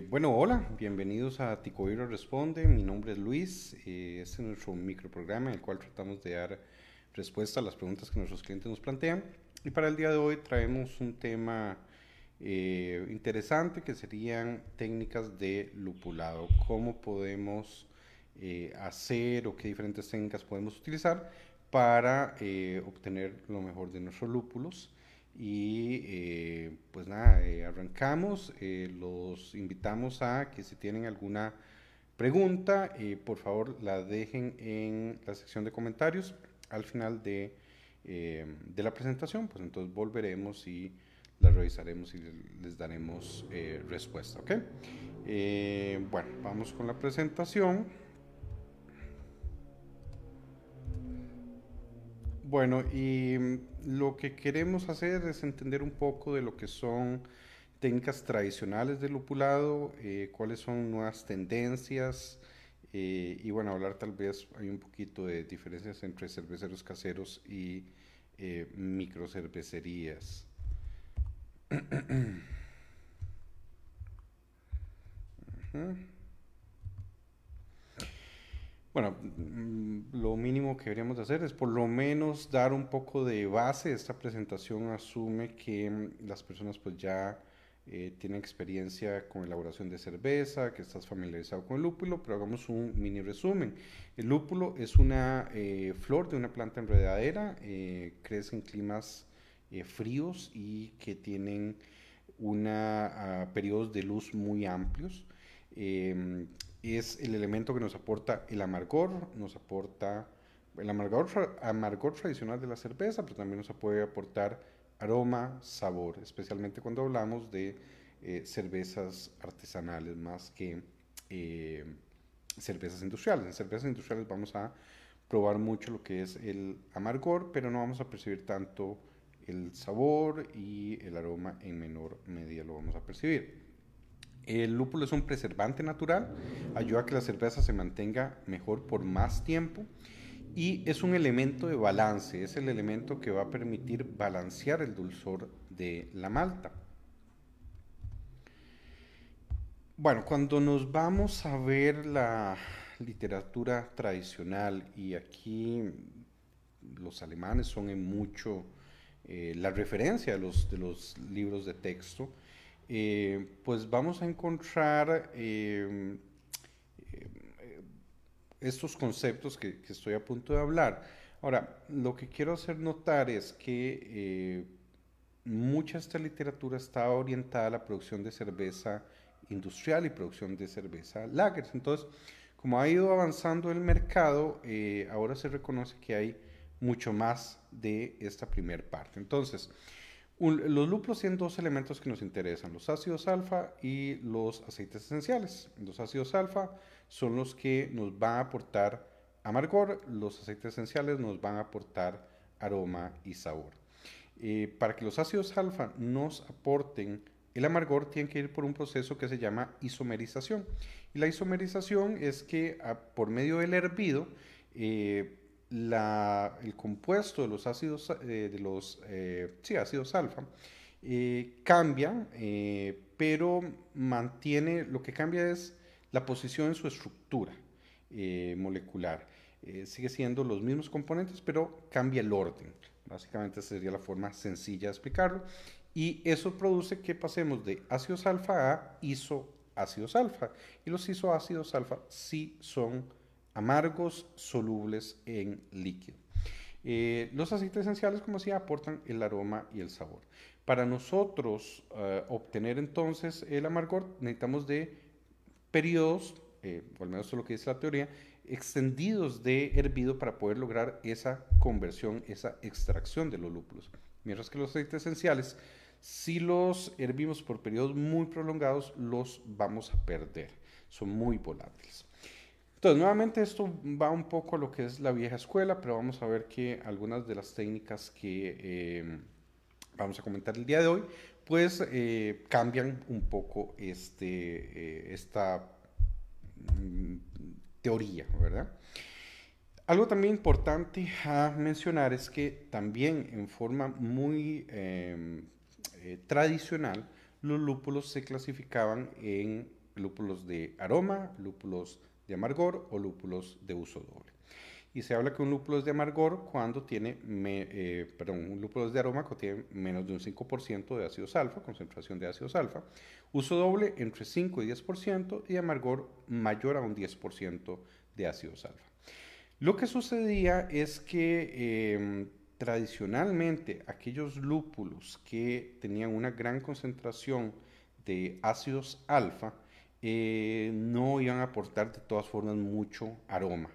Bueno, hola, bienvenidos a Ticoiro Responde. Mi nombre es Luis. Este es nuestro microprograma en el cual tratamos de dar respuesta a las preguntas que nuestros clientes nos plantean. Y para el día de hoy traemos un tema interesante que serían técnicas de lupulado. ¿Cómo podemos hacer o qué diferentes técnicas podemos utilizar para obtener lo mejor de nuestros lúpulos? Y pues nada, arrancamos. Los invitamos a que si tienen alguna pregunta, por favor la dejen en la sección de comentarios al final de la presentación. Pues entonces volveremos y la revisaremos y les daremos respuesta. ¿Ok? Bueno, vamos con la presentación. Bueno, y lo que queremos hacer es entender un poco de lo que son técnicas tradicionales del lupulado, cuáles son nuevas tendencias y bueno, hablar tal vez hay un poquito de diferencias entre cerveceros caseros y microcervecerías. Ujú. Bueno, lo mínimo que deberíamos de hacer es por lo menos dar un poco de base. Esta presentación asume que las personas pues ya tienen experiencia con elaboración de cerveza, que estás familiarizado con el lúpulo, pero hagamos un mini resumen. El lúpulo es una flor de una planta enredadera, crece en climas fríos y que tienen periodos de luz muy amplios. Eh, es el elemento que nos aporta el amargor, nos aporta el amargor tradicional de la cerveza, pero también nos puede aportar aroma, sabor, especialmente cuando hablamos de cervezas artesanales más que eh, cervezas industriales. En cervezas industriales vamos a probar mucho lo que es el amargor, pero no vamos a percibir tanto el sabor y el aroma en menor medida lo vamos a percibir. El lúpulo es un preservante natural, ayuda a que la cerveza se mantenga mejor por más tiempo y es un elemento de balance, es el elemento que va a permitir balancear el dulzor de la malta. Bueno, cuando nos vamos a ver la literatura tradicional, y aquí los alemanes son en mucho la referencia de los libros de texto, pues vamos a encontrar estos conceptos que estoy a punto de hablar. Ahora, lo que quiero hacer notar es que mucha de esta literatura está orientada a la producción de cerveza industrial y producción de cerveza lager. Entonces, como ha ido avanzando el mercado, ahora se reconoce que hay mucho más de esta primer parte. Entonces, los lúpulos tienen dos elementos que nos interesan, los ácidos alfa y los aceites esenciales. Los ácidos alfa son los que nos van a aportar amargor, los aceites esenciales nos van a aportar aroma y sabor. Para que los ácidos alfa nos aporten el amargor, tienen que ir por un proceso que se llama isomerización. Y la isomerización es que por medio del hervido, el compuesto de los ácidos, sí, ácidos alfa cambia, pero mantiene, lo que cambia es la posición en su estructura molecular. Sigue siendo los mismos componentes, pero cambia el orden. Básicamente esa sería la forma sencilla de explicarlo. Y eso produce que pasemos de ácidos alfa a isoácidos alfa. Y los isoácidos alfa sí son amargos solubles en líquido. Los aceites esenciales, como decía, aportan el aroma y el sabor. Para nosotros obtener entonces el amargor, necesitamos de periodos, o al menos eso es lo que dice la teoría, extendidos de hervido para poder lograr esa conversión, esa extracción de los lúpulos. Mientras que los aceites esenciales, si los hervimos por periodos muy prolongados, los vamos a perder. Son muy volátiles. Entonces, nuevamente esto va un poco a lo que es la vieja escuela, pero vamos a ver que algunas de las técnicas que vamos a comentar el día de hoy, pues cambian un poco esta mm, teoría, ¿verdad? Algo también importante a mencionar es que también en forma muy tradicional, los lúpulos se clasificaban en lúpulos de aroma, lúpulos de amargor o lúpulos de uso doble. Y se habla que un lúpulo es de amargor cuando tiene, un lúpulo es de aroma cuando tiene menos de un 5% de ácidos alfa, concentración de ácidos alfa. Uso doble entre 5 y 10% y amargor mayor a un 10% de ácidos alfa. Lo que sucedía es que tradicionalmente aquellos lúpulos que tenían una gran concentración de ácidos alfa no iban a aportar de todas formas mucho aroma.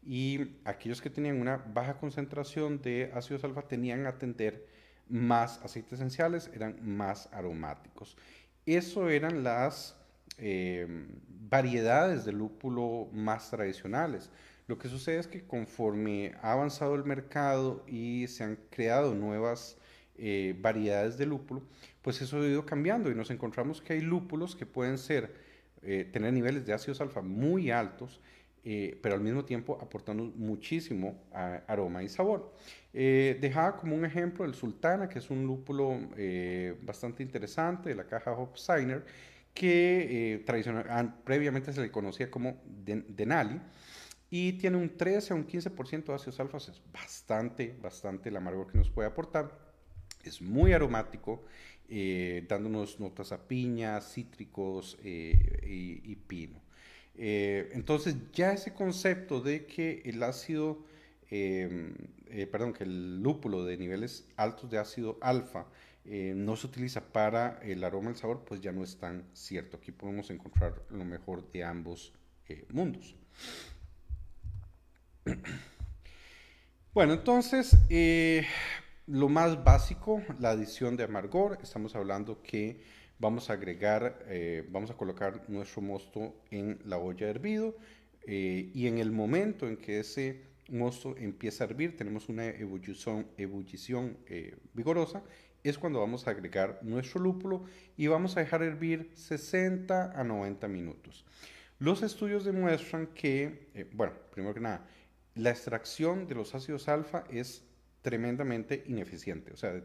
Y aquellos que tenían una baja concentración de ácidos alfa tenían a tener más aceites esenciales, eran más aromáticos. Eso eran las variedades de lúpulo más tradicionales. Lo que sucede es que conforme ha avanzado el mercado y se han creado nuevas variedades de lúpulo, pues eso ha ido cambiando y nos encontramos que hay lúpulos que pueden tener niveles de ácidos alfa muy altos, pero al mismo tiempo aportando muchísimo aroma y sabor. Dejaba como un ejemplo el Sultana, que es un lúpulo bastante interesante de la caja Hofsteiner, que previamente se le conocía como Denali, y tiene un 13 a un 15% de ácidos alfas, es bastante el amargor que nos puede aportar. Es muy aromático, dándonos notas a piña, cítricos y pino. Entonces ya ese concepto de que el ácido, que el lúpulo de niveles altos de ácido alfa no se utiliza para el aroma y el sabor, pues ya no es tan cierto. Aquí podemos encontrar lo mejor de ambos mundos. Bueno, entonces, lo más básico, la adición de amargor. Estamos hablando que vamos a agregar, vamos a colocar nuestro mosto en la olla de hervido, y en el momento en que ese mosto empieza a hervir, tenemos una ebullición vigorosa, es cuando vamos a agregar nuestro lúpulo y vamos a dejar hervir 60 a 90 minutos. Los estudios demuestran que, primero que nada, la extracción de los ácidos alfa es tremendamente ineficiente. O sea,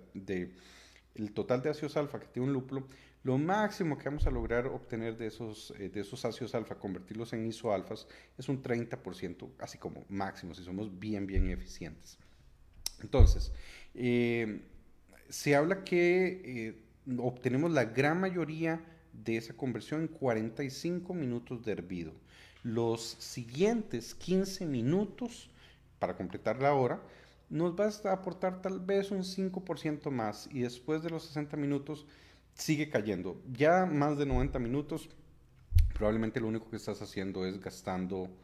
el total de ácidos alfa que tiene un lúpulo, lo máximo que vamos a lograr obtener de esos ácidos alfa, convertirlos en isoalfas, es un 30%, así como máximo, si somos bien eficientes. Entonces, se habla que obtenemos la gran mayoría de esa conversión en 45 minutos de hervido. Los siguientes 15 minutos, para completar la hora, nos va a aportar tal vez un 5% más, y después de los 60 minutos sigue cayendo. Ya más de 90 minutos, probablemente lo único que estás haciendo es gastando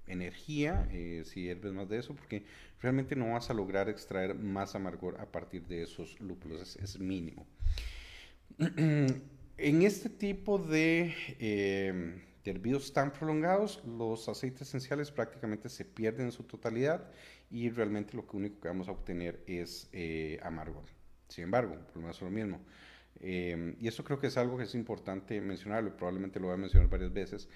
energía, si herves más de eso, porque realmente no vas a lograr extraer más amargor a partir de esos lúpulos, es mínimo. En este tipo de hervidos tan prolongados, los aceites esenciales prácticamente se pierden en su totalidad y realmente lo único que vamos a obtener es amargor. Sin embargo, por lo menos lo mismo. Y esto creo que es algo que es importante mencionarlo, y probablemente lo voy a mencionar varias veces.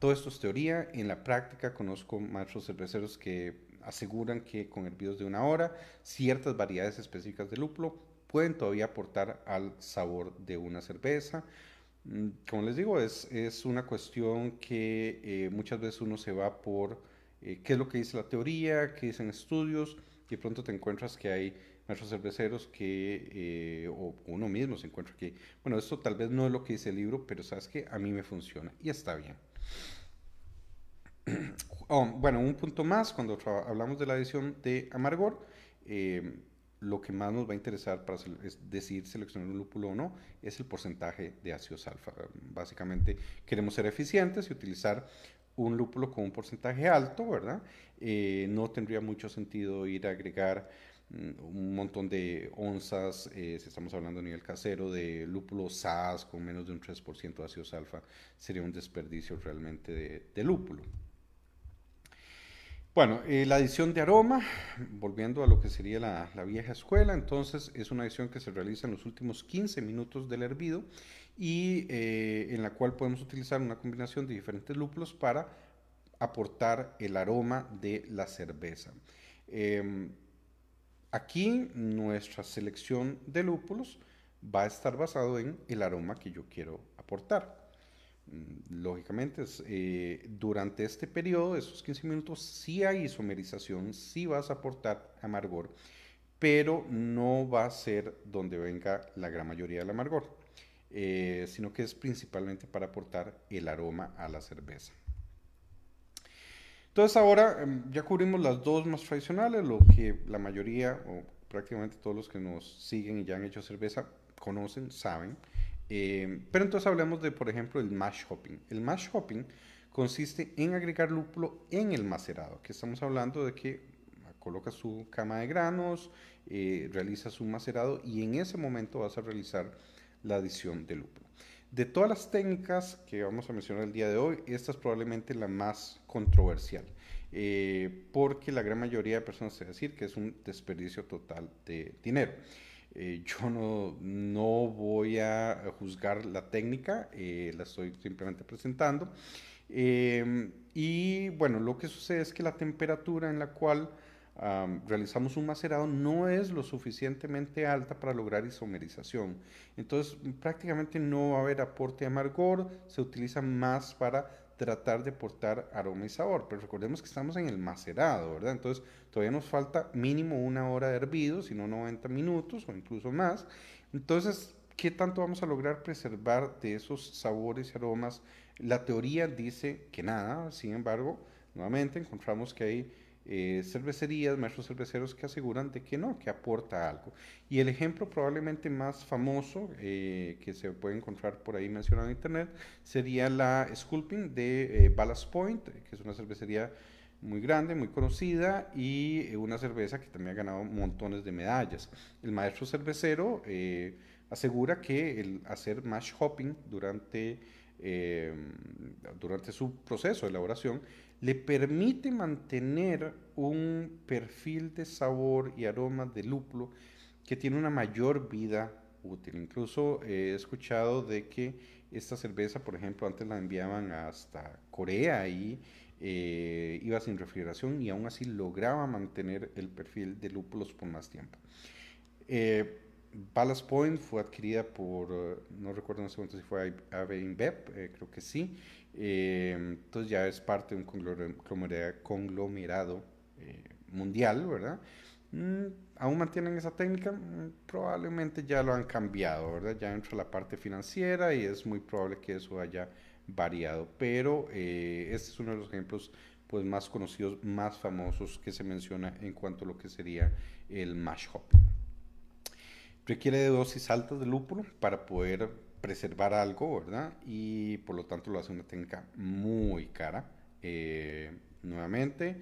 Todo esto es teoría. En la práctica conozco maestros cerveceros que aseguran que con hervidos de una hora, ciertas variedades específicas de lúpulo pueden todavía aportar al sabor de una cerveza. Como les digo, es una cuestión que muchas veces uno se va por qué es lo que dice la teoría, qué dicen estudios, y de pronto te encuentras que hay maestros cerveceros o uno mismo se encuentra que, bueno, esto tal vez no es lo que dice el libro, pero sabes que a mí me funciona y está bien. Bueno, un punto más, cuando hablamos de la adición de amargor, eh, lo que más nos va a interesar para decidir seleccionar un lúpulo o no es el porcentaje de ácidos alfa. Básicamente queremos ser eficientes y utilizar un lúpulo con un porcentaje alto, ¿verdad? No tendría mucho sentido ir a agregar un montón de onzas, si estamos hablando a nivel casero, de lúpulo SAS con menos de un 3% de ácidos alfa. Sería un desperdicio realmente de lúpulo. Bueno, la adición de aroma, volviendo a lo que sería la vieja escuela, entonces es una adición que se realiza en los últimos 15 minutos del hervido, y en la cual podemos utilizar una combinación de diferentes lúpulos para aportar el aroma de la cerveza. Aquí nuestra selección de lúpulos va a estar basado en el aroma que yo quiero aportar. Lógicamente, durante este periodo, esos 15 minutos, sí hay isomerización, sí vas a aportar amargor, pero no va a ser donde venga la gran mayoría del amargor, sino que es principalmente para aportar el aroma a la cerveza. Entonces ahora ya cubrimos las dos más tradicionales, lo que la mayoría o prácticamente todos los que nos siguen y ya han hecho cerveza conocen, saben. Pero entonces hablemos de, por ejemplo, el mash hopping. El mash hopping consiste en agregar lúpulo en el macerado, que estamos hablando de que coloca su cama de granos, realiza su macerado y en ese momento vas a realizar la adición de lúpulo. De todas las técnicas que vamos a mencionar el día de hoy, esta es probablemente la más controversial, porque la gran mayoría de personas se decir que es un desperdicio total de dinero. Yo no voy a juzgar la técnica, la estoy simplemente presentando. Y bueno, lo que sucede es que la temperatura en la cual realizamos un macerado no es lo suficientemente alta para lograr isomerización. Entonces, prácticamente no va a haber aporte de amargor, se utiliza más para tratar de aportar aroma y sabor. Pero recordemos que estamos en el macerado, ¿verdad? Entonces, todavía nos falta mínimo 1 hora de hervido, si no 90 minutos o incluso más. Entonces, ¿qué tanto vamos a lograr preservar de esos sabores y aromas? La teoría dice que nada, sin embargo, nuevamente encontramos que hay cervecerías, maestros cerveceros que aseguran de que no, que aporta algo. Y el ejemplo probablemente más famoso que se puede encontrar por ahí mencionado en internet sería la Sculpin de Ballast Point, que es una cervecería muy grande, muy conocida y una cerveza que también ha ganado montones de medallas. El maestro cervecero asegura que el hacer mash hopping eh, durante su proceso de elaboración le permite mantener un perfil de sabor y aroma de lúpulo que tiene una mayor vida útil. Incluso he escuchado de que esta cerveza, por ejemplo, antes la enviaban hasta Corea y iba sin refrigeración y aún así lograba mantener el perfil de lúpulos por más tiempo. Eh, Ballast Point fue adquirida por, no recuerdo en ese momento si fue AB InBev, creo que sí. Entonces ya es parte de un conglomerado mundial, ¿verdad? Mm, ¿Aún mantienen esa técnica? Probablemente ya lo han cambiado, ¿verdad? Ya entra la parte financiera y es muy probable que eso haya variado. Pero este es uno de los ejemplos pues, más conocidos, más famosos que se menciona en cuanto a lo que sería el mash hop. Requiere de dosis altas de lúpulo para poder preservar algo, ¿verdad? Y por lo tanto lo hace una técnica muy cara. Nuevamente,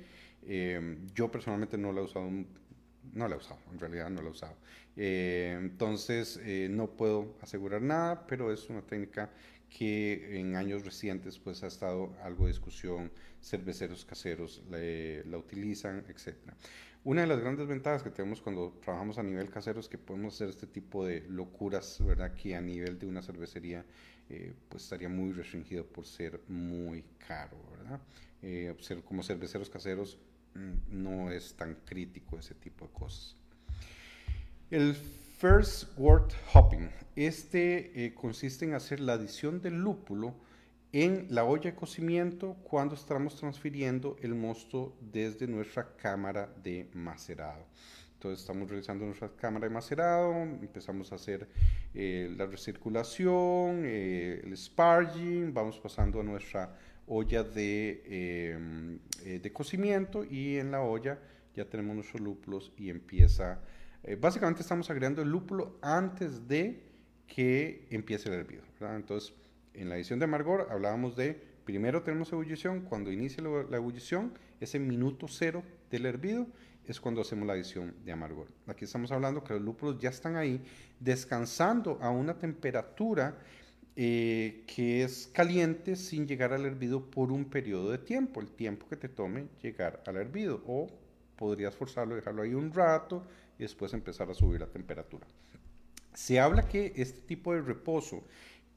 yo personalmente no la he usado, no la he usado, en realidad no la he usado. Entonces, no puedo asegurar nada, pero es una técnica que en años recientes pues ha estado algo de discusión, cerveceros caseros la utilizan, etcétera. Una de las grandes ventajas que tenemos cuando trabajamos a nivel casero es que podemos hacer este tipo de locuras, ¿verdad? Que a nivel de una cervecería pues estaría muy restringido por ser muy caro, ¿verdad? Como cerveceros caseros no es tan crítico ese tipo de cosas. El First Wort Hopping. Consiste en hacer la adición del lúpulo en la olla de cocimiento cuando estamos transfiriendo el mosto desde nuestra cámara de macerado. Entonces estamos realizando nuestra cámara de macerado, empezamos a hacer la recirculación, el sparging, vamos pasando a nuestra olla de cocimiento y en la olla ya tenemos nuestros lúpulos y empieza. Básicamente estamos agregando el lúpulo antes de que empiece el hervido, ¿verdad? Entonces, en la edición de amargor hablábamos de primero tenemos ebullición, cuando inicia la ebullición, ese minuto cero del hervido es cuando hacemos la adición de amargor. Aquí estamos hablando que los lúpulos ya están ahí descansando a una temperatura que es caliente sin llegar al hervido por un periodo de tiempo, el tiempo que te tome llegar al hervido, o podrías forzarlo, dejarlo ahí un rato y después empezar a subir la temperatura. Se habla que este tipo de reposo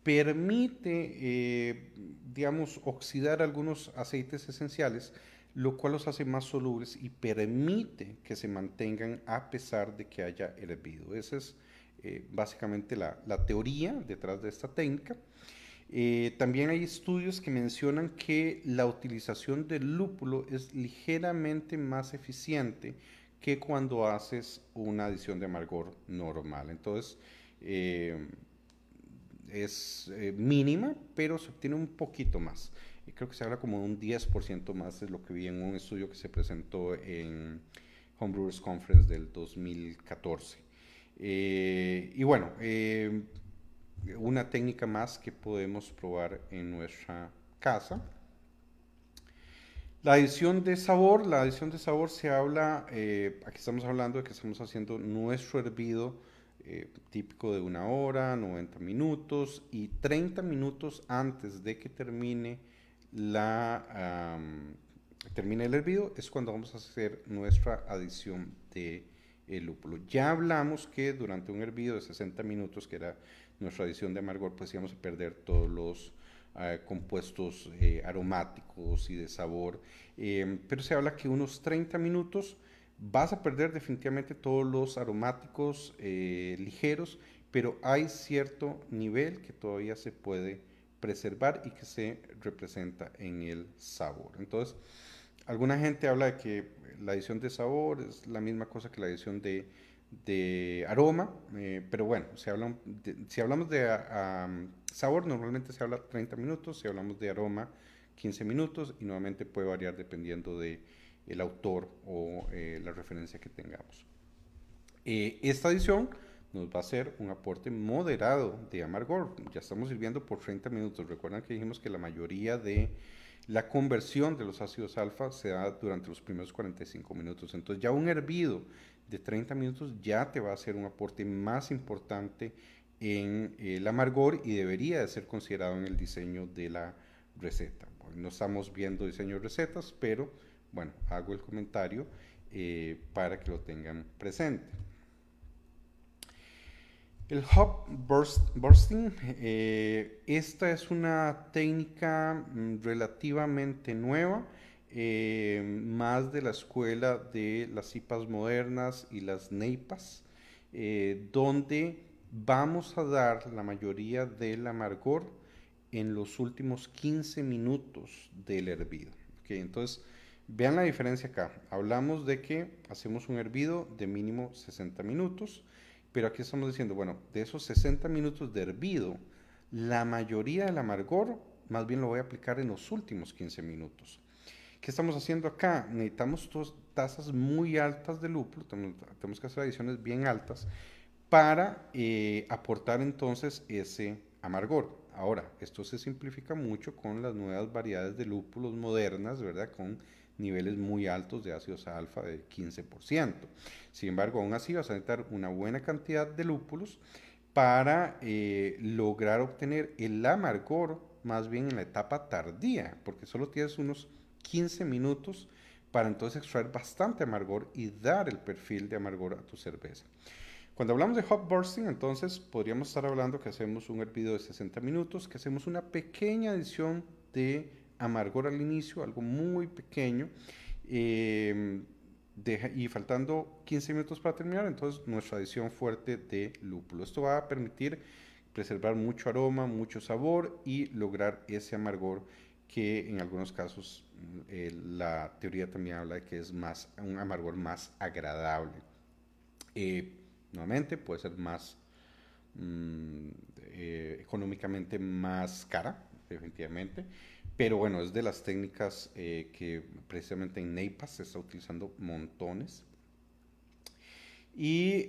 permite, digamos, oxidar algunos aceites esenciales, lo cual los hace más solubles y permite que se mantengan a pesar de que haya hervido. Esa es básicamente la teoría detrás de esta técnica. También hay estudios que mencionan que la utilización del lúpulo es ligeramente más eficiente que cuando haces una adición de amargor normal. Entonces, eh, es mínima, pero se obtiene un poquito más. Creo que se habla como de un 10% más, de lo que vi en un estudio que se presentó en Homebrewers Conference del 2014. Y bueno, una técnica más que podemos probar en nuestra casa. La adición de sabor se habla, aquí estamos hablando de que estamos haciendo nuestro hervido típico de 1 hora, 90 minutos y 30 minutos antes de que termine el hervido es cuando vamos a hacer nuestra adición de lúpulo. Ya hablamos que durante un hervido de 60 minutos, que era nuestra adición de amargor, pues íbamos a perder todos los compuestos aromáticos y de sabor, pero se habla que unos 30 minutos vas a perder definitivamente todos los aromáticos ligeros, pero hay cierto nivel que todavía se puede preservar y que se representa en el sabor. Entonces, alguna gente habla de que la adición de sabor es la misma cosa que la adición de aroma, pero bueno, si hablamos de sabor, normalmente se habla 30 minutos, si hablamos de aroma, 15 minutos, y nuevamente puede variar dependiendo de el autor o la referencia que tengamos. Esta adición nos va a hacer un aporte moderado de amargor. Ya estamos sirviendo por 30 minutos. Recuerdan que dijimos que la mayoría de la conversión de los ácidos alfa se da durante los primeros 45 minutos. Entonces ya un hervido de 30 minutos ya te va a hacer un aporte más importante en el amargor y debería de ser considerado en el diseño de la receta. Bueno, no estamos viendo diseño de recetas, pero bueno, hago el comentario para que lo tengan presente. El hop bursting, esta es una técnica relativamente nueva, más de la escuela de las IPAs modernas y las NEIPAs, donde vamos a dar la mayoría del amargor en los últimos 15 minutos del hervido. ¿Okay? Entonces, vean la diferencia acá. Hablamos de que hacemos un hervido de mínimo 60 minutos. Pero aquí estamos diciendo, bueno, de esos 60 minutos de hervido, la mayoría del amargor más bien lo voy a aplicar en los últimos 15 minutos. ¿Qué estamos haciendo acá? Necesitamos tasas muy altas de lúpulo, tenemos que hacer adiciones bien altas para aportar entonces ese amargor. Ahora, esto se simplifica mucho con las nuevas variedades de lúpulos modernas, ¿verdad? Con niveles muy altos de ácidos alfa de 15%. Sin embargo, aún así vas a necesitar una buena cantidad de lúpulos para lograr obtener el amargor más bien en la etapa tardía, porque solo tienes unos 15 minutos para entonces extraer bastante amargor y dar el perfil de amargor a tu cerveza. Cuando hablamos de hop bursting, entonces podríamos estar hablando que hacemos un hervido de 60 minutos, que hacemos una pequeña adición de amargor al inicio, algo muy pequeño, y faltando 15 minutos para terminar, entonces nuestra adición fuerte de lúpulo. Esto va a permitir preservar mucho aroma, mucho sabor y lograr ese amargor que en algunos casos la teoría también habla de que es un amargor más agradable. Nuevamente puede ser más económicamente más cara, definitivamente, pero bueno, es de las técnicas que precisamente en NEIPAS se está utilizando montones. Y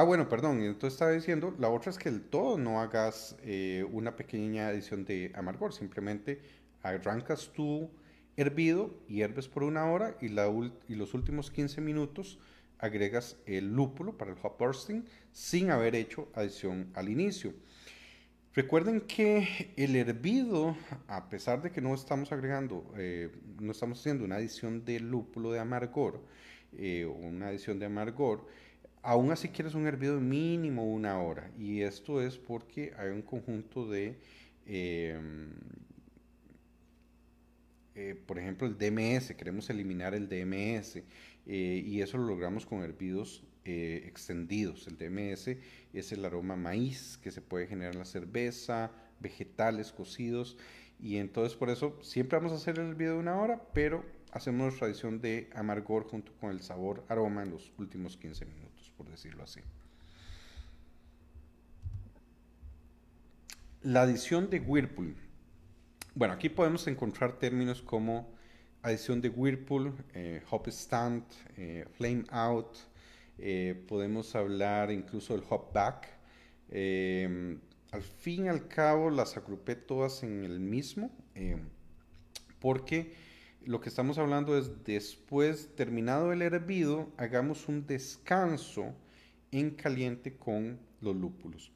bueno, perdón, entonces estaba diciendo, la otra es que del todo no hagas una pequeña adición de amargor, simplemente arrancas tu hervido, hierves por 1 hora y los últimos 15 minutos agregas el lúpulo para el hop bursting sin haber hecho adición al inicio. Recuerden que el hervido, a pesar de que no estamos agregando, no estamos haciendo una adición de lúpulo de amargor, una adición de amargor, aún así quieres un hervido de mínimo 1 hora. Y esto es porque hay un conjunto de por ejemplo, el DMS, queremos eliminar el DMS y eso lo logramos con hervidos extendidos. El DMS es el aroma maíz que se puede generar en la cerveza, vegetales cocidos y entonces por eso siempre vamos a hacer el hervido de 1 hora, pero hacemos nuestra adición de amargor junto con el sabor aroma en los últimos 15 minutos, por decirlo así. La adición de Whirlpool. Bueno, aquí podemos encontrar términos como adición de Whirlpool, hop stand, flame out. Podemos hablar incluso del hop back. Al fin y al cabo las agrupé todas en el mismo, porque lo que estamos hablando es después, terminado el hervido, hagamos un descanso en caliente con los lúpulos.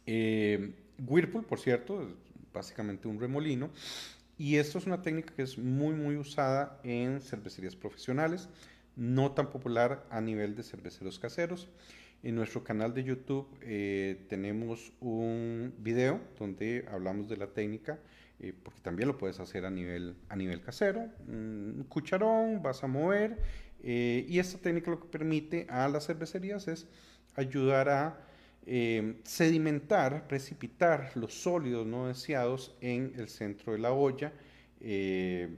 Whirlpool, por cierto, es básicamente un remolino. Y esto es una técnica que es muy usada en cervecerías profesionales, no tan popular a nivel de cerveceros caseros. En nuestro canal de YouTube tenemos un video donde hablamos de la técnica, porque también lo puedes hacer a nivel casero. Un cucharón, vas a mover, y esta técnica lo que permite a las cervecerías es ayudar a sedimentar, precipitar los sólidos no deseados en el centro de la olla,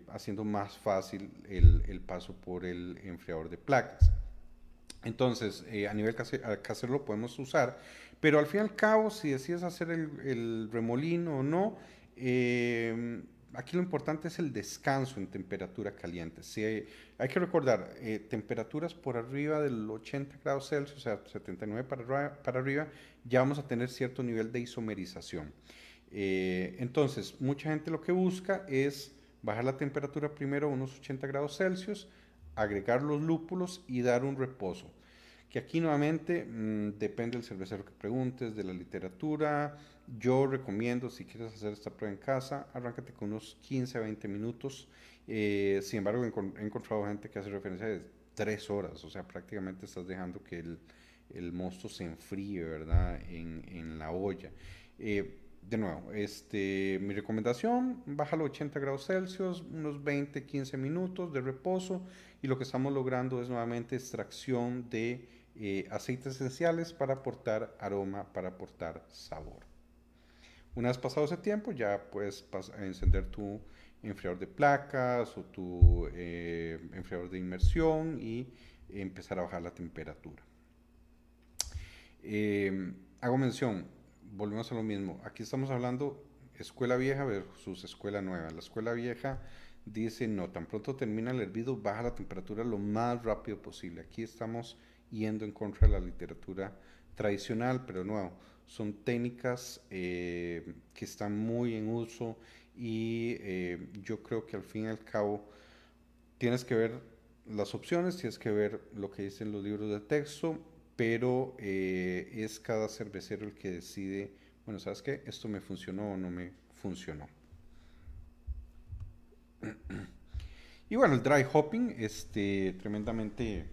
haciendo más fácil el paso por el enfriador de placas. Entonces, a nivel casero lo podemos usar, pero al fin y al cabo, si decides hacer el remolino o no, aquí lo importante es el descanso en temperatura caliente. Si hay que recordar, temperaturas por arriba del 80 grados Celsius, o sea, 79 para arriba, ya vamos a tener cierto nivel de isomerización. Entonces, mucha gente lo que busca es bajar la temperatura primero a unos 80 grados Celsius, agregar los lúpulos y dar un reposo. Que aquí nuevamente depende del cervecero que preguntes, de la literatura. Yo recomiendo, si quieres hacer esta prueba en casa, arráncate con unos 15 a 20 minutos. Sin embargo, he encontrado gente que hace referencia de 3 horas, o sea, prácticamente estás dejando que el mosto se enfríe, ¿verdad? En la olla. De nuevo, mi recomendación, bájalo a 80 grados Celsius, unos 20, 15 minutos de reposo y lo que estamos logrando es nuevamente extracción de aceites esenciales para aportar aroma, para aportar sabor. Una vez pasado ese tiempo ya puedes encender tu enfriador de placas o tu enfriador de inmersión y empezar a bajar la temperatura. Hago mención, volvemos a lo mismo. Aquí estamos hablando escuela vieja versus escuela nueva. La escuela vieja dice, no, tan pronto termina el hervido, baja la temperatura lo más rápido posible. Aquí estamos yendo en contra de la literatura tradicional, pero nuevo. Son técnicas que están muy en uso y yo creo que al fin y al cabo tienes que ver las opciones, tienes que ver lo que dicen los libros de texto, pero es cada cervecero el que decide, bueno, ¿sabes qué? Esto me funcionó o no me funcionó. Y bueno, el dry hopping, tremendamente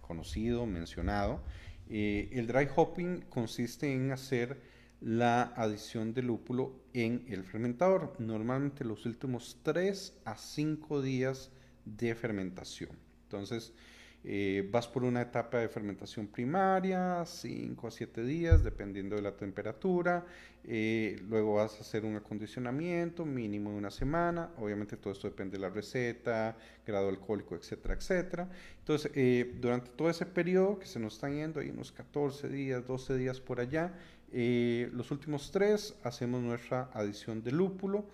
conocido, mencionado. El dry hopping consiste en hacer la adición de lúpulo en el fermentador, normalmente los últimos 3 a 5 días de fermentación. Entonces, vas por una etapa de fermentación primaria, 5 a 7 días, dependiendo de la temperatura. Luego vas a hacer un acondicionamiento mínimo de 1 semana. Obviamente todo esto depende de la receta, grado alcohólico, etcétera, etcétera. Entonces, durante todo ese periodo que se nos están yendo, hay unos 14 días, 12 días por allá, los últimos 3 hacemos nuestra adición de lúpulo.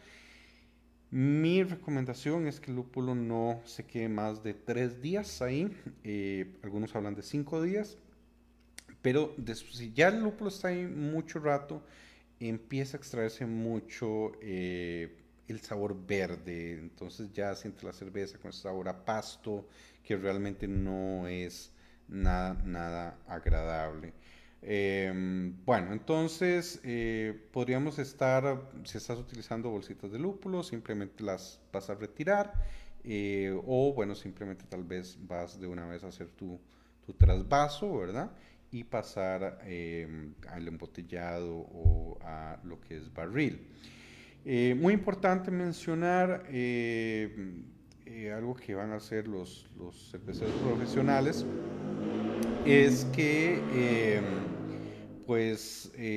Mi recomendación es que el lúpulo no se quede más de 3 días ahí. Algunos hablan de 5 días. Pero si ya el lúpulo está ahí mucho rato, empieza a extraerse mucho el sabor verde. Entonces ya siente la cerveza con ese sabor a pasto que realmente no es nada agradable. Bueno, entonces podríamos estar, si estás utilizando bolsitas de lúpulo, simplemente las vas a retirar o bueno, simplemente tal vez vas de una vez a hacer tu trasvaso, ¿verdad? Y pasar al embotellado o a lo que es barril. Muy importante mencionar algo que van a hacer los cerveceros profesionales es que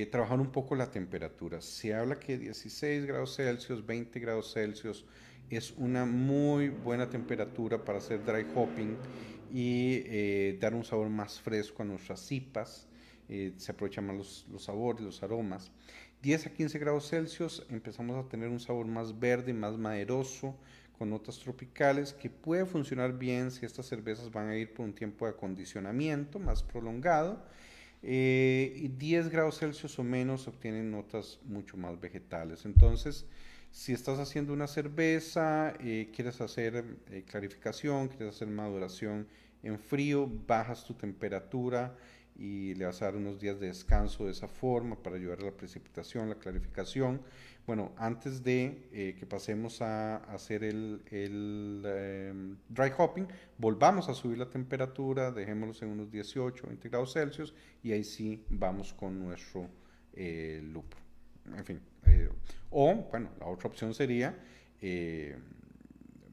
trabajar un poco la temperatura. Se habla que 16 grados Celsius, 20 grados Celsius es una muy buena temperatura para hacer dry hopping y dar un sabor más fresco a nuestras IPAs. Se aprovechan más los sabores, los aromas. 10 a 15 grados Celsius empezamos a tener un sabor más verde, más maderoso, con notas tropicales, que puede funcionar bien si estas cervezas van a ir por un tiempo de acondicionamiento más prolongado. Y 10 grados Celsius o menos obtienen notas mucho más vegetales. Entonces, si estás haciendo una cerveza, quieres hacer clarificación, quieres hacer maduración en frío, bajas tu temperatura y le vas a dar unos días de descanso de esa forma para ayudar a la precipitación, la clarificación. Bueno, antes de que pasemos a hacer el dry hopping, volvamos a subir la temperatura, dejémoslos en unos 18, 20 grados Celsius y ahí sí vamos con nuestro lúpulo. En fin, o bueno, la otra opción sería eh,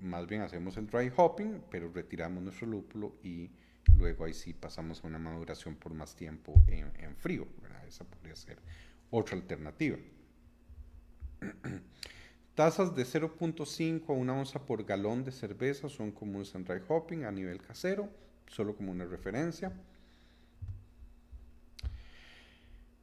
más bien hacemos el dry hopping, pero retiramos nuestro lúpulo y luego ahí sí pasamos a una maduración por más tiempo en frío, ¿verdad? Esa podría ser otra alternativa. Tasas de 0.5 a 1 onza por galón de cerveza son comunes en dry hopping a nivel casero, solo como una referencia.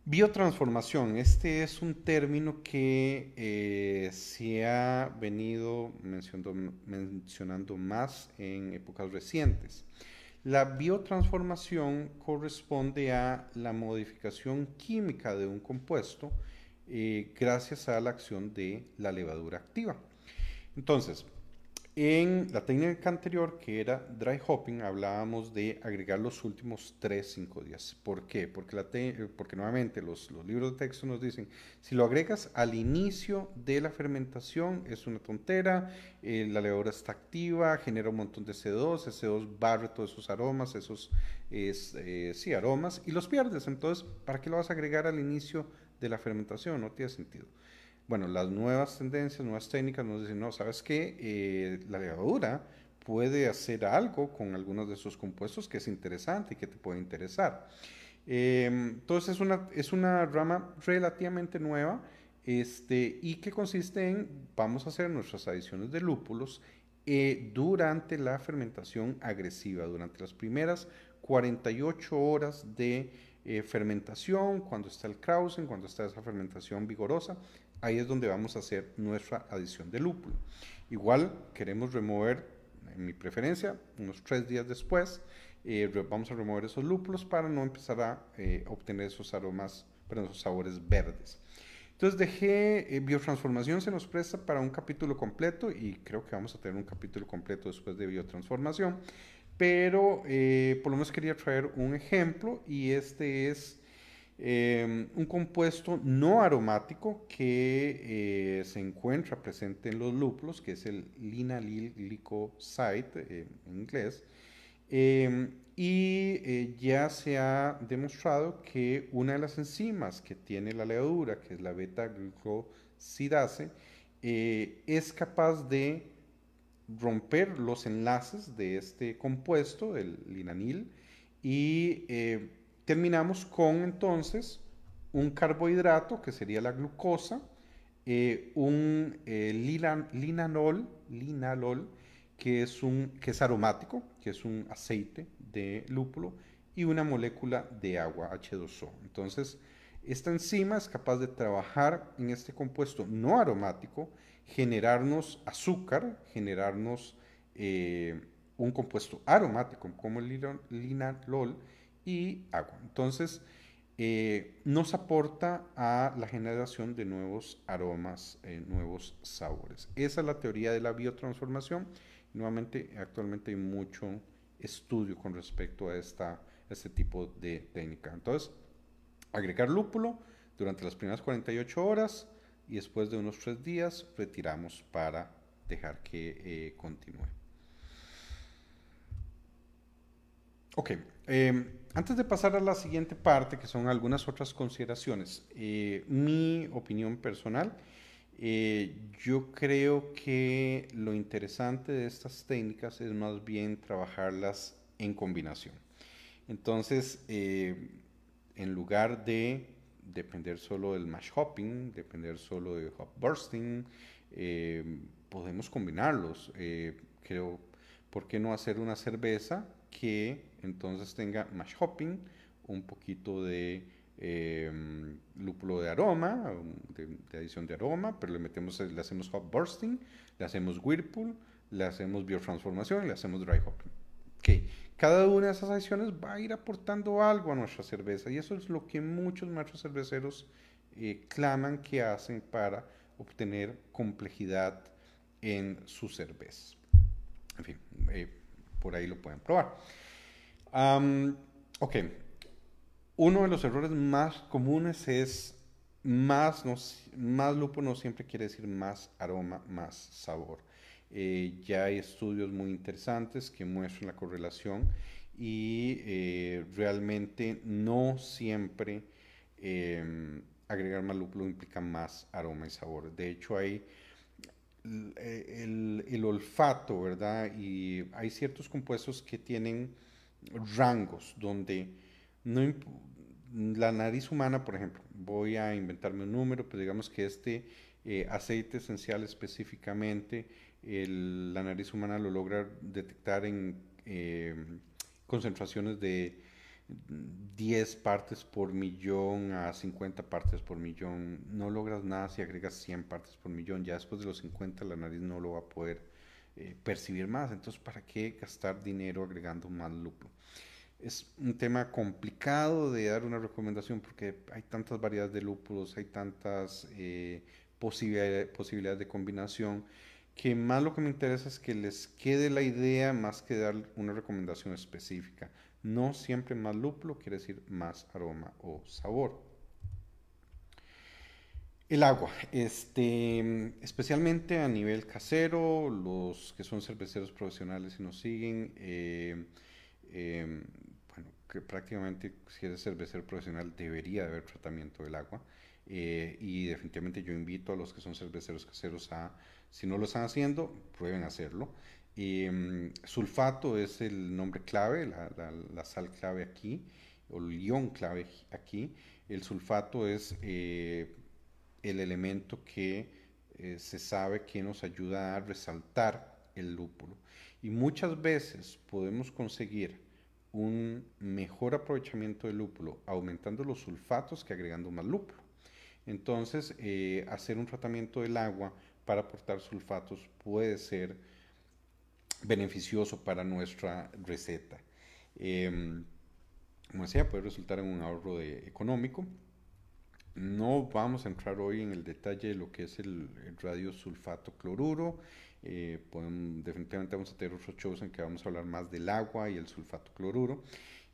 Biotransformación, este es un término que se ha venido mencionando más en épocas recientes. La biotransformación corresponde a la modificación química de un compuesto gracias a la acción de la levadura activa. Entonces, en la técnica anterior, que era dry hopping, hablábamos de agregar los últimos 3-5 días. ¿Por qué? Porque nuevamente los libros de texto nos dicen, si lo agregas al inicio de la fermentación es una tontera, la levadura está activa, genera un montón de CO2, ese CO2 barre todos esos aromas, aromas, y los pierdes. Entonces, ¿para qué lo vas a agregar al inicio de la fermentación? No tiene sentido. Bueno, las nuevas tendencias, nuevas técnicas nos dicen, no, ¿sabes qué? La levadura puede hacer algo con algunos de esos compuestos que es interesante y que te puede interesar. Entonces es una rama relativamente nueva y que consiste en, vamos a hacer nuestras adiciones de lúpulos durante la fermentación agresiva, durante las primeras 48 horas de fermentación, cuando está el krausen, cuando está esa fermentación vigorosa, ahí es donde vamos a hacer nuestra adición de lúpulo. Igual queremos remover, en mi preferencia, unos 3 días después, vamos a remover esos lúpulos para no empezar a obtener esos aromas, perdón, esos sabores verdes. Entonces biotransformación se nos presta para un capítulo completo y creo que vamos a tener un capítulo completo después de biotransformación, pero por lo menos quería traer un ejemplo y este es un compuesto no aromático que se encuentra presente en los lúpulos, que es el linallyl glycoside en inglés. Ya se ha demostrado que una de las enzimas que tiene la levadura, que es la beta-glucosidase, es capaz de romper los enlaces de este compuesto, el linanil, y terminamos con entonces un carbohidrato que sería la glucosa, un linalol que es aromático, que es un aceite de lúpulo, y una molécula de agua, H2O. Entonces, esta enzima es capaz de trabajar en este compuesto no aromático, generarnos azúcar, generarnos un compuesto aromático como el linalol y agua. Entonces, nos aporta a la generación de nuevos aromas, nuevos sabores. Esa es la teoría de la biotransformación. Nuevamente, actualmente hay mucho estudio con respecto a este tipo de técnica. Entonces, agregar lúpulo durante las primeras 48 horas y después de unos 3 días retiramos para dejar que continúe. Ok, antes de pasar a la siguiente parte, que son algunas otras consideraciones, mi opinión personal Yo creo que lo interesante de estas técnicas es más bien trabajarlas en combinación. Entonces, en lugar de depender solo del mash hopping, depender solo de hop bursting, podemos combinarlos. Creo, ¿por qué no hacer una cerveza que entonces tenga mash hopping, un poquito de lúpulo de aroma, de adición de aroma, pero le hacemos hop bursting, le hacemos whirlpool, le hacemos biotransformación y le hacemos dry hopping. Ok, cada una de esas adiciones va a ir aportando algo a nuestra cerveza y eso es lo que muchos maestros cerveceros claman que hacen para obtener complejidad en sus cervezas. En fin, por ahí lo pueden probar. Um, ok, uno de los errores más comunes es más lúpulo no siempre quiere decir más aroma, más sabor. Ya hay estudios muy interesantes que muestran la correlación y realmente no siempre agregar más lúpulo implica más aroma y sabor. De hecho, hay el olfato, ¿verdad? Y hay ciertos compuestos que tienen rangos donde no la nariz humana, por ejemplo, voy a inventarme un número, pero digamos que este aceite esencial específicamente, la nariz humana lo logra detectar en concentraciones de 10 partes por millón a 50 partes por millón. No logras nada si agregas 100 partes por millón. Ya después de los 50 la nariz no lo va a poder percibir más. Entonces, ¿para qué gastar dinero agregando más lúpulo? Es un tema complicado de dar una recomendación porque hay tantas variedades de lúpulos, hay tantas posibilidades de combinación, que más lo que me interesa es que les quede la idea más que dar una recomendación específica. No siempre más lúpulo quiere decir más aroma o sabor. El agua, especialmente a nivel casero, los que son cerveceros profesionales y nos siguen, eh, bueno, que prácticamente si eres cervecero profesional debería de haber tratamiento del agua. Y definitivamente yo invito a los que son cerveceros caseros a, si no lo están haciendo, prueben hacerlo. Sulfato es el nombre clave, la sal clave aquí, o el ion clave aquí. El sulfato es el elemento que se sabe que nos ayuda a resaltar el lúpulo. Y muchas veces podemos conseguir un mejor aprovechamiento del lúpulo aumentando los sulfatos que agregando más lúpulo. Entonces, hacer un tratamiento del agua para aportar sulfatos puede ser beneficioso para nuestra receta. Como decía, puede resultar en un ahorro económico. No vamos a entrar hoy en el detalle de lo que es el radiosulfato cloruro. Definitivamente vamos a tener otros shows en que vamos a hablar más del agua y el sulfato cloruro.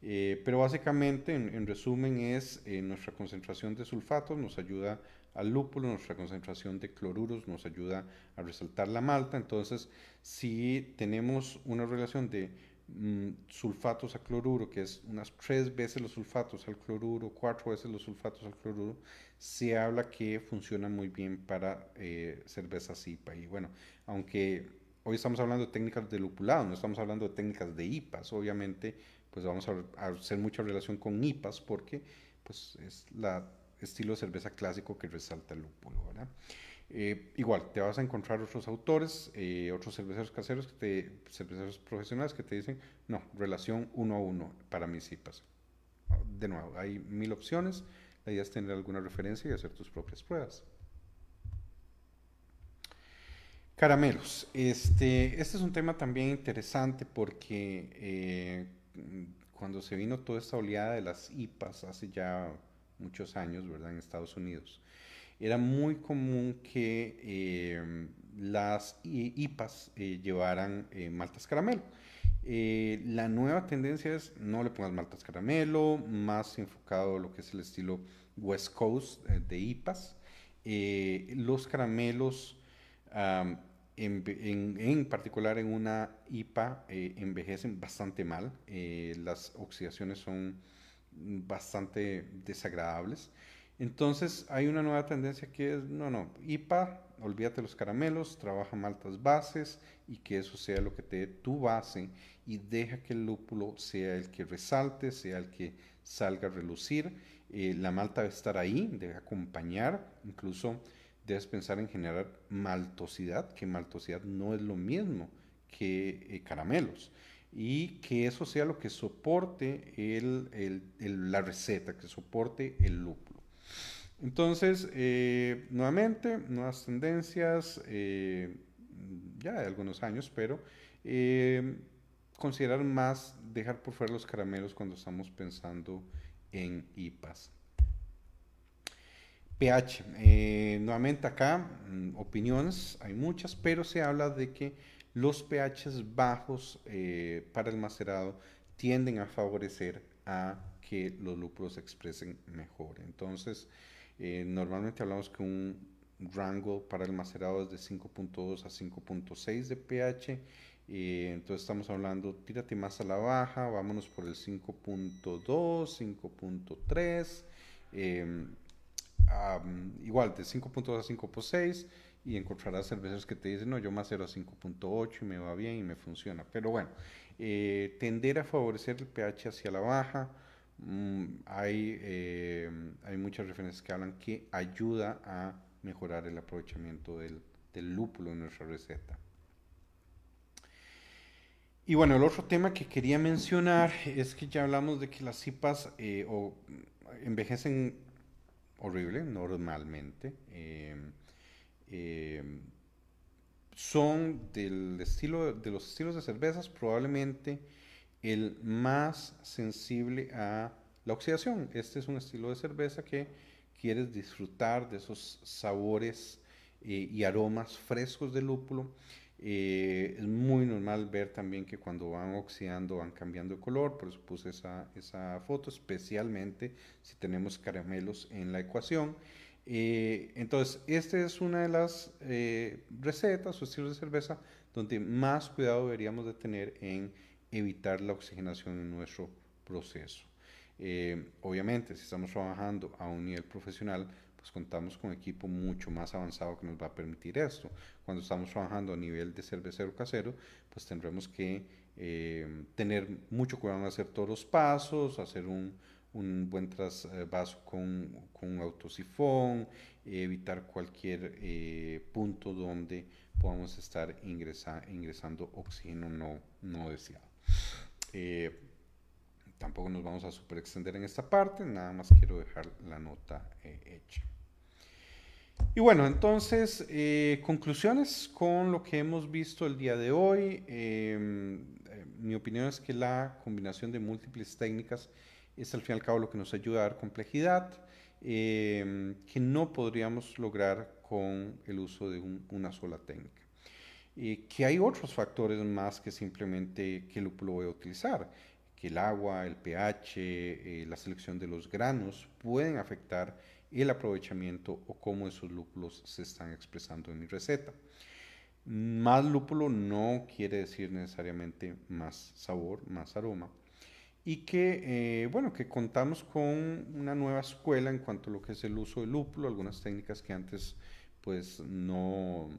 Pero básicamente, en resumen, es nuestra concentración de sulfatos nos ayuda al lúpulo, nuestra concentración de cloruros nos ayuda a resaltar la malta. Entonces, si tenemos una relación de sulfatos a cloruro, que es unas 3 veces los sulfatos al cloruro, 4 veces los sulfatos al cloruro, se habla que funciona muy bien para cervezas IPA. Y bueno, aunque hoy estamos hablando de técnicas de lupulado, no estamos hablando de técnicas de IPAs, obviamente, pues vamos a hacer mucha relación con IPAs porque pues es la estilo de cerveza clásico que resalta el lúpulo, ¿verdad? Igual, te vas a encontrar otros autores, otros cerveceros caseros, cerveceros profesionales que te dicen, no, relación 1 a 1 para mis IPAs. De nuevo, hay 1000 opciones, la idea es tener alguna referencia y hacer tus propias pruebas. Caramelos. Este es un tema también interesante porque cuando se vino toda esta oleada de las IPAs hace ya muchos años, ¿verdad? En Estados Unidos, era muy común que las IPAs llevaran maltas caramelo. La nueva tendencia es no le pongas maltas caramelo, más enfocado a lo que es el estilo West Coast de IPAs. Los caramelos, um, en particular en una IPA, envejecen bastante mal. Las oxidaciones son bastante desagradables. Entonces hay una nueva tendencia que es, no, no, IPA, olvídate los caramelos, trabaja maltas bases y que eso sea lo que te dé tu base y deja que el lúpulo sea el que resalte, sea el que salga a relucir. La malta debe estar ahí, debe acompañar, incluso debes pensar en generar maltosidad, que maltosidad no es lo mismo que caramelos y que eso sea lo que soporte la receta, que soporte el lúpulo. Entonces, nuevamente, nuevas tendencias, ya de algunos años, pero eh, considerar más dejar por fuera los caramelos cuando estamos pensando en IPAs. pH, nuevamente acá, opiniones, hay muchas, pero se habla de que los pHs bajos para el macerado tienden a favorecer a que los lúpulos se expresen mejor. Entonces, normalmente hablamos que un rango para el macerado es de 5.2 a 5.6 de pH. Entonces estamos hablando, tírate más a la baja, vámonos por el 5.2, 5.3. Igual de 5.2 a 5.6 y encontrarás cerveceros que te dicen, no, yo macero a 5.8 y me va bien y me funciona. Pero bueno, tender a favorecer el pH hacia la baja. Hay muchas referencias que hablan que ayuda a mejorar el aprovechamiento del lúpulo en nuestra receta. Y bueno, el otro tema que quería mencionar es que ya hablamos de que las IPAs envejecen horrible, normalmente. Eh, Son de los estilos de cervezas probablemente el más sensible a la oxidación. Este es un estilo de cerveza que quieres disfrutar de esos sabores y aromas frescos del lúpulo. Es muy normal ver también que cuando van oxidando van cambiando de color, por eso puse esa foto, especialmente si tenemos caramelos en la ecuación. Entonces, esta es una de las recetas o estilos de cerveza donde más cuidado deberíamos de tener en evitar la oxigenación en nuestro proceso. Obviamente, si estamos trabajando a un nivel profesional, pues contamos con equipo mucho más avanzado que nos va a permitir esto. Cuando estamos trabajando a nivel de cervecero casero, pues tendremos que tener mucho cuidado en hacer todos los pasos, hacer un buen trasvaso con un autosifón, evitar cualquier punto donde podamos estar ingresando oxígeno no deseado. Eh, Tampoco nos vamos a super extender en esta parte, nada más quiero dejar la nota hecha. Y bueno, entonces, conclusiones con lo que hemos visto el día de hoy. Mi opinión es que la combinación de múltiples técnicas es al fin y al cabo lo que nos ayuda a dar complejidad, que no podríamos lograr con el uso de una sola técnica. Que hay otros factores más que simplemente qué lúpulo voy a utilizar, que el agua, el pH, la selección de los granos pueden afectar el aprovechamiento o cómo esos lúpulos se están expresando en mi receta. Más lúpulo no quiere decir necesariamente más sabor, más aroma. Y que, bueno, que contamos con una nueva escuela en cuanto a lo que es el uso del lúpulo, algunas técnicas que antes pues no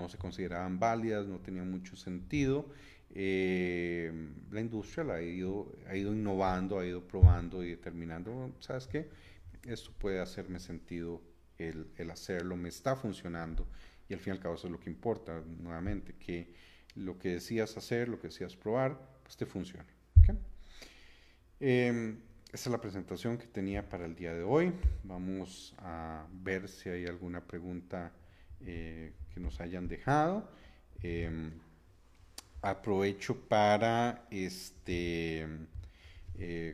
se consideraban válidas, no tenían mucho sentido. La industria ha ido innovando, ha ido probando y determinando, ¿sabes qué? Esto puede hacerme sentido el hacerlo, me está funcionando y al fin y al cabo eso es lo que importa, nuevamente, que lo que decías hacer, lo que decías probar, pues te funcione. ¿Okay? Esta es la presentación que tenía para el día de hoy. Vamos a ver si hay alguna pregunta que nos hayan dejado. Eh, Aprovecho para,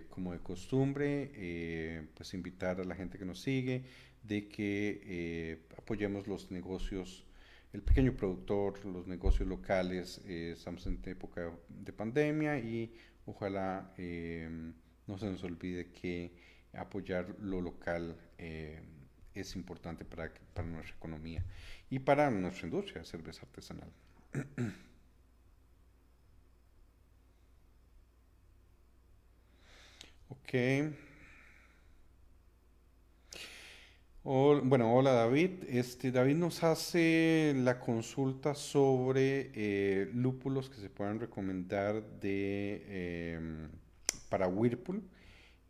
como de costumbre, pues invitar a la gente que nos sigue de que apoyemos los negocios, el pequeño productor, los negocios locales. Estamos en época de pandemia y ojalá no se nos olvide que apoyar lo local es importante para nuestra economía y para nuestra industria de cerveza artesanal. Ok. Bueno, hola David. David nos hace la consulta sobre lúpulos que se puedan recomendar para Whirlpool,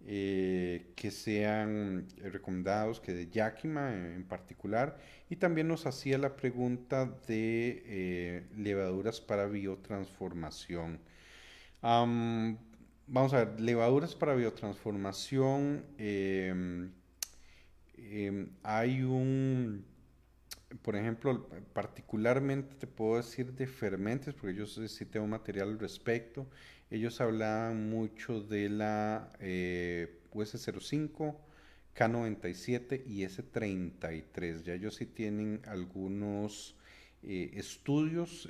que sean recomendados, que de Yakima en particular, y también nos hacía la pregunta de levaduras para biotransformación. Am, Vamos a ver, levaduras para biotransformación. Hay por ejemplo, particularmente te puedo decir de fermentes, porque yo sí tengo material al respecto. Ellos hablaban mucho de la US05, K97 y S33. Ya ellos sí tienen algunos estudios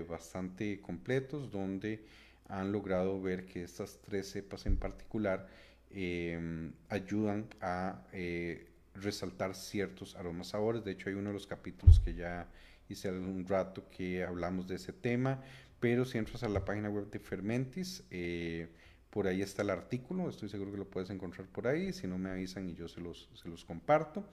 bastante completos donde han logrado ver que estas tres cepas en particular ayudan a resaltar ciertos aromas sabores. De hecho, hay uno de los capítulos que ya hice hace un rato que hablamos de ese tema, pero si entras a la página web de Fermentis, por ahí está el artículo, estoy seguro que lo puedes encontrar por ahí, si no me avisan y yo se los comparto.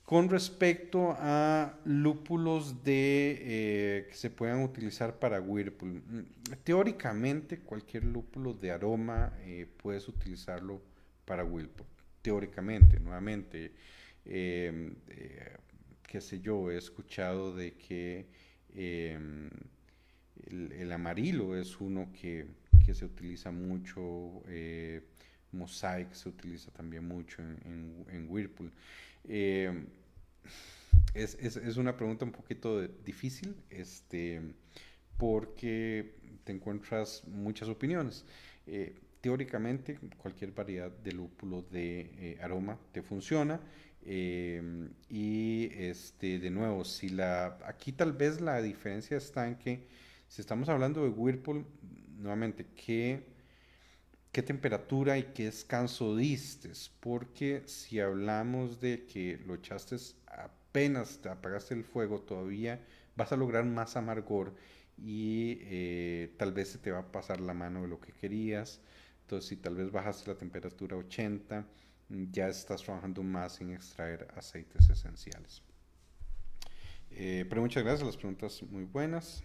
Con respecto a lúpulos que se puedan utilizar para Whirlpool, teóricamente cualquier lúpulo de aroma puedes utilizarlo para Whirlpool. Teóricamente, nuevamente, qué sé yo, he escuchado de que eh, el amarillo es uno que se utiliza mucho, Mosaic se utiliza también mucho en Whirlpool. Eh, es una pregunta un poquito difícil, porque te encuentras muchas opiniones. Teóricamente, cualquier variedad de lúpulo de aroma te funciona. De nuevo, aquí tal vez la diferencia está en que si estamos hablando de Whirlpool, nuevamente, ¿qué temperatura y qué descanso distes? Porque si hablamos de que lo echaste apenas te apagaste el fuego, todavía vas a lograr más amargor y tal vez se te va a pasar la mano de lo que querías. Entonces, si tal vez bajaste la temperatura a 80, ya estás trabajando más en extraer aceites esenciales. Pero muchas gracias, las preguntas muy buenas.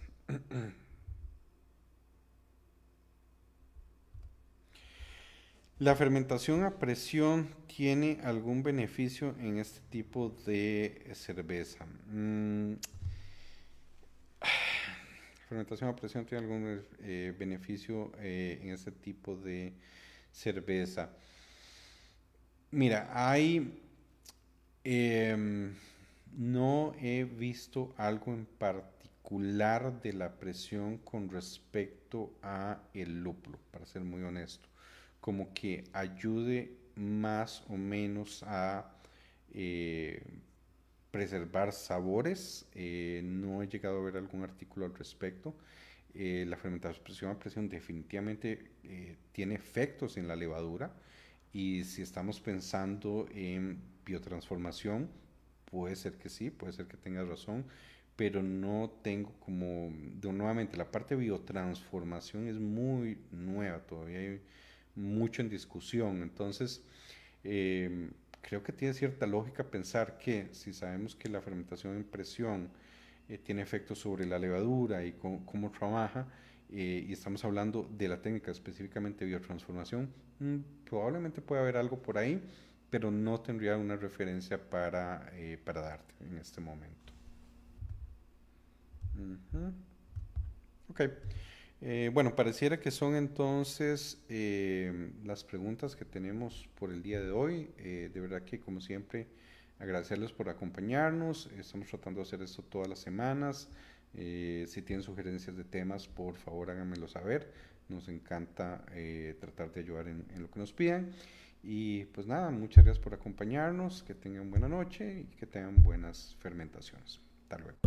¿La fermentación a presión tiene algún beneficio en este tipo de cerveza? ¿Fermentación a presión tiene algún beneficio en este tipo de cerveza? Mira, em, no he visto algo en particular de la presión con respecto a el lúpulo, para ser muy honesto, como que ayude más o menos a eh, preservar sabores. No he llegado a ver algún artículo al respecto. La fermentación a presión definitivamente tiene efectos en la levadura, y si estamos pensando en biotransformación, puede ser que sí, puede ser que tengas razón, pero no tengo nuevamente, la parte de biotransformación es muy nueva, todavía hay mucho en discusión. Entonces, eh, creo que tiene cierta lógica pensar que si sabemos que la fermentación en presión tiene efectos sobre la levadura y cómo trabaja, y estamos hablando de la técnica específicamente de biotransformación, probablemente puede haber algo por ahí, pero no tendría una referencia para darte en este momento. Ujú. Ok. Bueno, pareciera que son entonces las preguntas que tenemos por el día de hoy. De verdad que, como siempre, agradecerles por acompañarnos. Estamos tratando de hacer esto todas las semanas. Si tienen sugerencias de temas, por favor háganmelo saber. Nos encanta tratar de ayudar en lo que nos pidan. Y pues nada, muchas gracias por acompañarnos. Que tengan buena noche y que tengan buenas fermentaciones. Hasta luego.